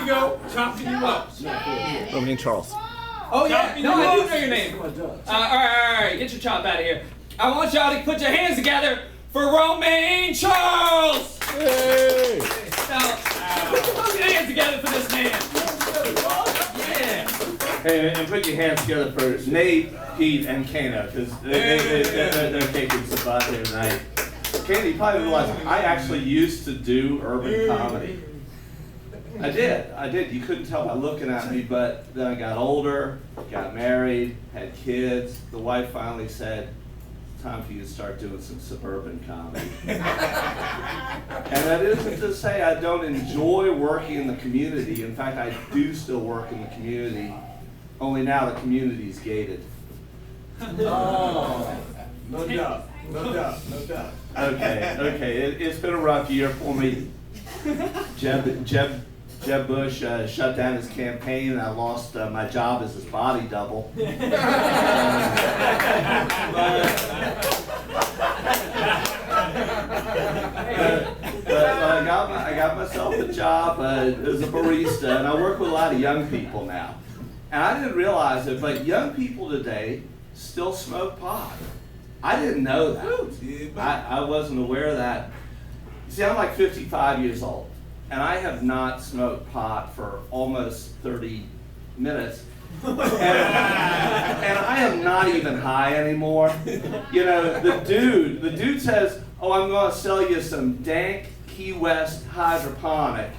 go. Chopping you up. Romaine Charles. Oh yeah, no, I do know your name. All right, get your chop out of here. I want y'all to put your hands together for Romaine Charles. Hey! Now, put your hands together for this man. Yeah. Hey, and put your hands together for Nate, Pete, and Kana, because they're taking some spot here tonight. Kana, you probably realize I actually used to do urban comedy. I did. You couldn't tell by looking at me, but then I got older, got married, had kids. The wife finally said, it's time for you to start doing some suburban comedy. And that isn't to say I don't enjoy working in the community. In fact, I do still work in the community, only now the community's gated. Oh, no doubt. Okay. It's been a rough year for me. Jeb Bush shut down his campaign, and I lost my job as his body double. But I got myself a job as a barista, and I work with a lot of young people now. And I didn't realize it, but young people today still smoke pot. I didn't know that. I wasn't aware of that. See, I'm like 55 years old, and I have not smoked pot for almost 30 minutes. And I am not even high anymore. You know, the dude says, oh, I'm going to sell you some dank Key West hydroponic.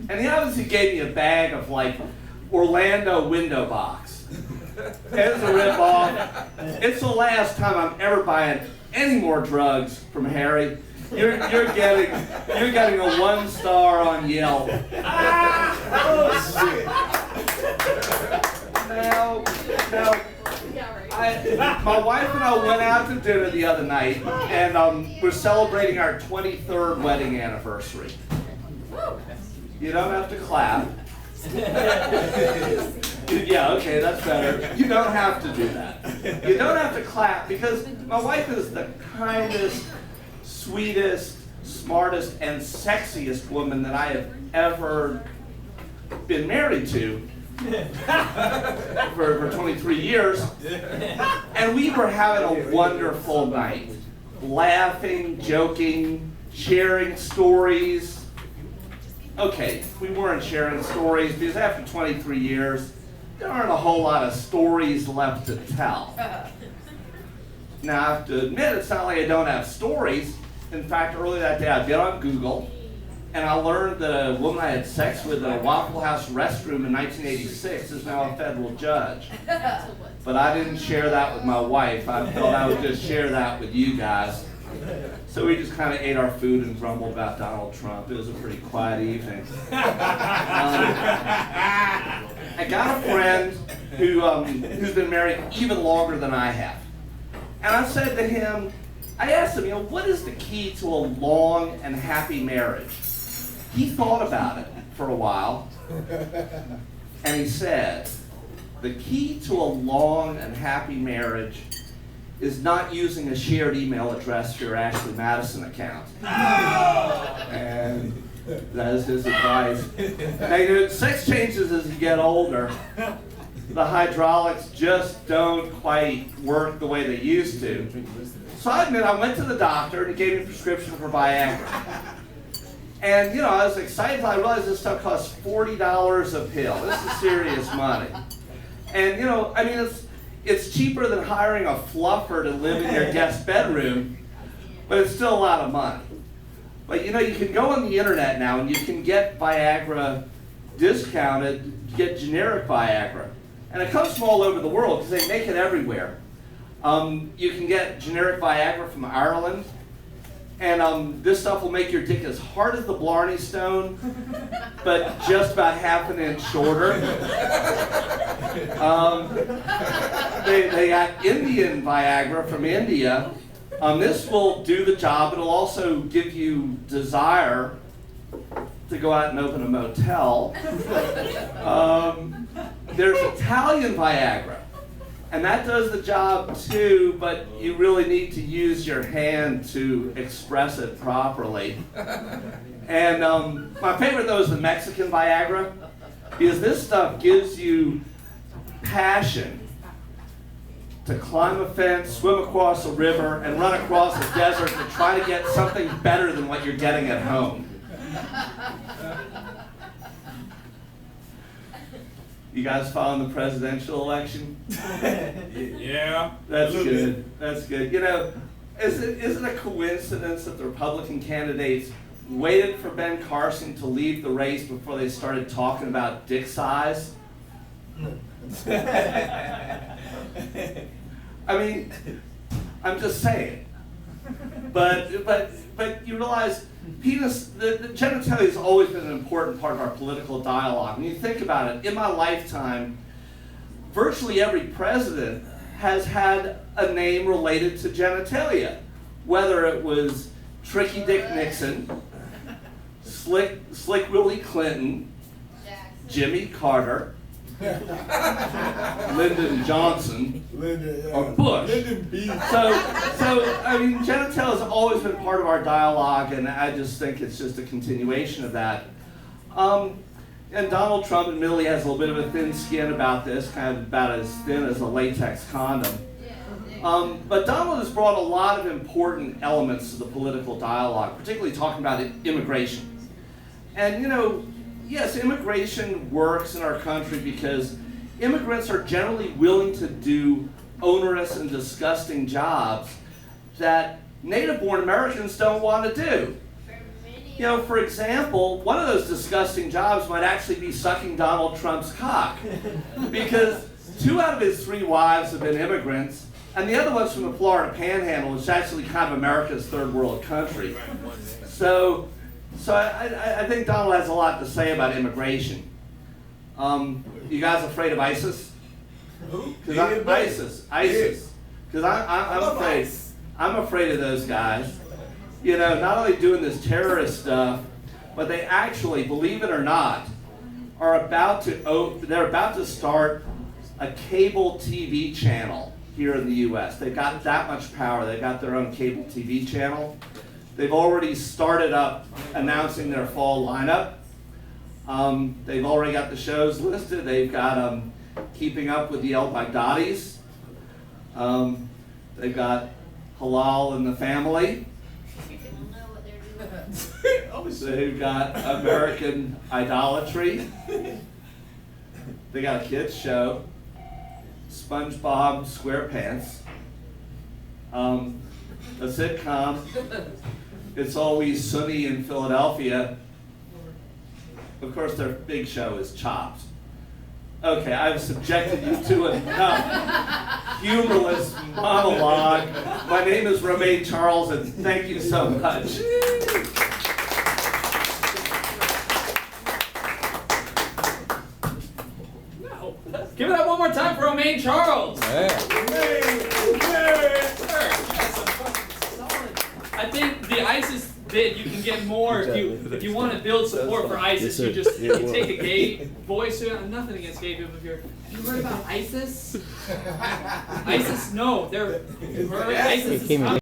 And he obviously gave me a bag of like Orlando window box. It's a rip-off. It's the last time I'm ever buying any more drugs from Harry. You're getting a 1 star on Yelp. Now, my wife and I went out to dinner the other night, and we're celebrating our 23rd wedding anniversary. You don't have to clap. Yeah, okay, that's better. You don't have to do that. You don't have to clap, because my wife is the kindest, sweetest, smartest, and sexiest woman that I have ever been married to for 23 years. And we were having a wonderful night. Laughing, joking, sharing stories. Okay, we weren't sharing stories because after 23 years, there aren't a whole lot of stories left to tell. Now, I have to admit, it's not like I don't have stories. In fact, earlier that day, I got on Google, and I learned that a woman I had sex with in a Waffle House restroom in 1986 is now a federal judge. But I didn't share that with my wife. I thought I would just share that with you guys. So we just kind of ate our food and grumbled about Donald Trump. It was a pretty quiet evening. I got a friend who's been married even longer than I have. And I said to him, I asked him, what is the key to a long and happy marriage? He thought about it for a while, and he said, the key to a long and happy marriage is not using a shared email address for your Ashley Madison account. And that is his advice. Now, sex changes as you get older. The hydraulics just don't quite work the way they used to. So I admit, I went to the doctor and he gave me a prescription for Viagra. And I was excited until I realized this stuff costs $40 a pill. This is serious money. And it's cheaper than hiring a fluffer to live in your guest bedroom, but it's still a lot of money. But you can go on the internet now and you can get Viagra discounted, get generic Viagra. And it comes from all over the world because they make it everywhere. You can get generic Viagra from Ireland, and this stuff will make your dick as hard as the Blarney Stone, but just about half an inch shorter. They got Indian Viagra from India. This will do the job. It'll also give you desire to go out and open a motel. There's Italian Viagra, and that does the job too, but you really need to use your hand to express it properly. And my favorite though is the Mexican Viagra, because this stuff gives you passion to climb a fence, swim across a river, and run across a desert to try to get something better than what you're getting at home. You guys following the presidential election? Yeah. That's good. That's good. You know, isn't it a coincidence that the Republican candidates waited for Ben Carson to leave the race before they started talking about dick size? I mean, I'm just saying. But you realize the genitalia has always been an important part of our political dialogue. When you think about it, in my lifetime, virtually every president has had a name related to genitalia. Whether it was Tricky Dick Nixon, Slick Willie Clinton, Jimmy Carter, Lyndon Johnson, or Bush. So I mean, genitalia has always been part of our dialogue, and I just think it's just a continuation of that. And Donald Trump admittedly has a little bit of a thin skin about this, kind of about as thin as a latex condom. But Donald has brought a lot of important elements to the political dialogue, particularly talking about immigration. And you know, yes, immigration works in our country because immigrants are generally willing to do onerous and disgusting jobs that native-born Americans don't want to do. You know, for example, one of those disgusting jobs might actually be sucking Donald Trump's cock, because 2 out of his 3 wives have been immigrants, and the other one's from the Florida Panhandle, which is actually kind of America's third world country. So I think Donald has a lot to say about immigration. You guys afraid of ISIS? ISIS. Because I'm afraid of those guys. You know, not only doing this terrorist stuff, but they actually, believe it or not, are about to start a cable TV channel here in the U.S. They've got that much power. They've got their own cable TV channel. They've already started up announcing their fall lineup. They've already got the shows listed. They've got Keeping Up with the El Baghdadis. They've got Halal in the Family. They've got American Idolatry. They got a kids show, SpongeBob SquarePants, a sitcom, It's Always Sunny in Philadelphia. Of course, their big show is Chopped. Okay, I've subjected you to enough humorless monologue. My name is Romaine Charles, and thank you so much. Give it up one more time for Romaine Charles. I think the ISIS bit, you can get more if you want to build support for ISIS. You just you take a gay voice to it. I'm nothing against gay people here. Have you heard about ISIS? ISIS? No, they're ISIS.